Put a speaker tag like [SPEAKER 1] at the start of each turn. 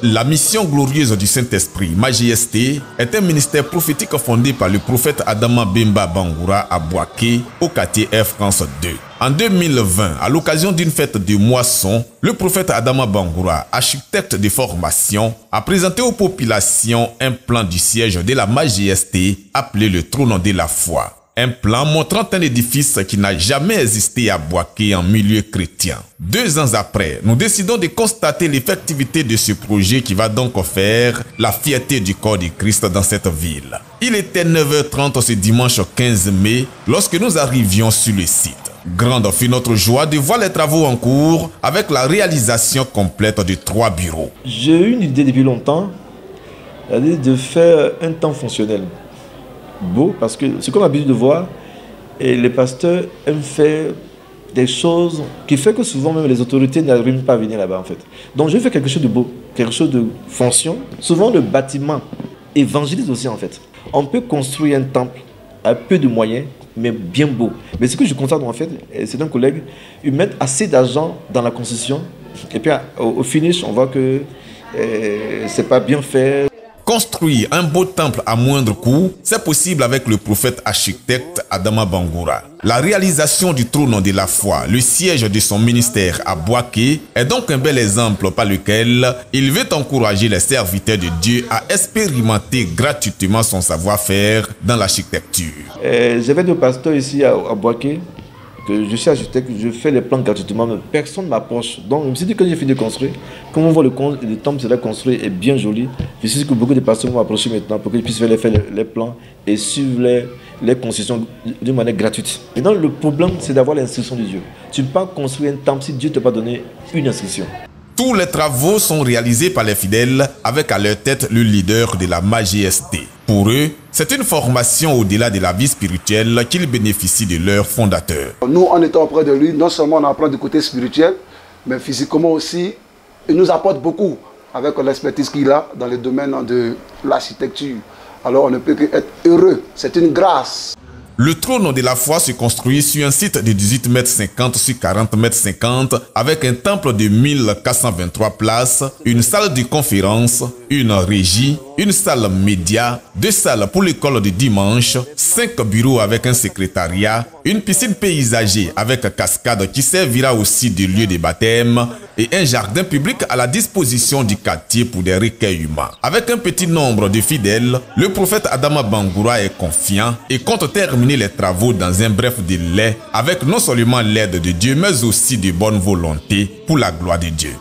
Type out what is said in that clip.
[SPEAKER 1] La mission glorieuse du Saint-Esprit, Majesté, est un ministère prophétique fondé par le prophète Adama Bemba Bangoura à Boaké, au quartier Air France 2. En 2020, à l'occasion d'une fête de moisson, le prophète Adama Bangoura, architecte de formation, a présenté aux populations un plan du siège de la Majesté appelé le trône de la foi. Un plan montrant un édifice qui n'a jamais existé à Boaké en milieu chrétien. 2 ans après, nous décidons de constater l'effectivité de ce projet qui va donc faire la fierté du corps de Christ dans cette ville. Il était 9h30 ce dimanche 15 mai lorsque nous arrivions sur le site. Grande fut notre joie de voir les travaux en cours avec la réalisation complète de 3 bureaux.
[SPEAKER 2] J'ai eu une idée depuis longtemps, de faire un temps fonctionnel. Beau, parce que ce qu'on a l'habitude de voir, et les pasteurs aiment faire des choses qui fait que souvent même les autorités n'arrivent pas à venir là-bas en fait. Donc je fais quelque chose de beau, quelque chose de fonction. Souvent le bâtiment évangélise aussi en fait. On peut construire un temple à peu de moyens, mais bien beau. Mais ce que je constate en fait, c'est un collègue, ils mettent assez d'argent dans la construction, et puis au finish on voit que c'est pas bien fait.
[SPEAKER 1] Construire un beau temple à moindre coût, c'est possible avec le prophète architecte Adama Bangoura. La réalisation du trône de la foi, le siège de son ministère à Boaké, est donc un bel exemple par lequel il veut encourager les serviteurs de Dieu à expérimenter gratuitement son savoir-faire dans l'architecture.
[SPEAKER 2] J'avais 2 pasteurs ici à Boaké, que je suis architecte, je fais les plans gratuitement, mais personne ne m'approche. Donc je me suis dit que j'ai fini de construire. Comme on voit le temple sera construit et bien joli, je sais que beaucoup de personnes vont m'approcher maintenant pour qu'ils puissent faire les plans et suivre les concessions d'une manière gratuite. Maintenant le problème c'est d'avoir l'instruction de Dieu. Tu ne peux pas construire un temple si Dieu ne t'a pas donné une instruction.
[SPEAKER 1] Tous les travaux sont réalisés par les fidèles avec à leur tête le leader de la Majesté. Pour eux, c'est une formation au-delà de la vie spirituelle qu'ils bénéficient de leur fondateur.
[SPEAKER 3] Nous, en étant auprès de lui, non seulement on apprend du côté spirituel, mais physiquement aussi, il nous apporte beaucoup avec l'expertise qu'il a dans le domaine de l'architecture. Alors on ne peut qu'être heureux, c'est une grâce.
[SPEAKER 1] Le trône de la foi se construit sur un site de 18,50 m sur 40,50 m avec un temple de 1423 places, une salle de conférence, une régie, une salle média, 2 salles pour l'école de dimanche, 5 bureaux avec un secrétariat, une piscine paysager avec cascade qui servira aussi de lieu de baptême et un jardin public à la disposition du quartier pour des recueils humains. Avec un petit nombre de fidèles, le prophète Adama Bangoura est confiant et compte terminer les travaux dans un bref délai avec non seulement l'aide de Dieu mais aussi de bonne volonté pour la gloire de Dieu.